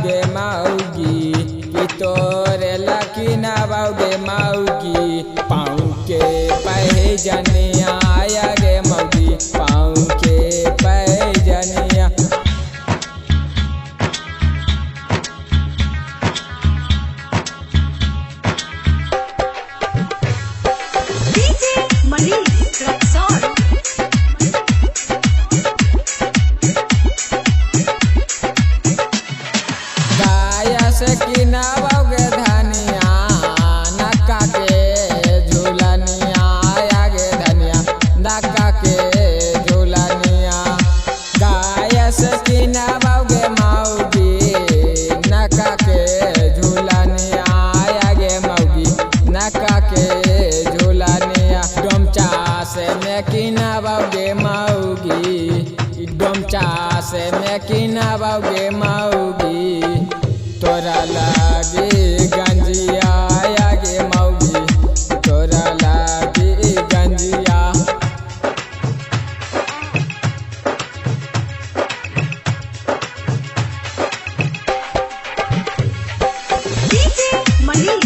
गे मौगी कि तोरे लकी ना बागे मौगी पाँव के पैजनिया आया गे मौगी पाँव के पैजनिया। गाया से किनावोगे धनिया नक्का के झूलनिया आगे धनिया नक्का के झूलनिया। गाया से किनावोगे मौगी नक्का के झूलनिया आगे मौगी नक्का के झूलनिया। डोमचा से मैं किनावोगे मौगी डोमचा से मैं किनावोगे मौगी तोरा लागी गंजिया आगे मौगी तोरा लागी गंजिया। मनी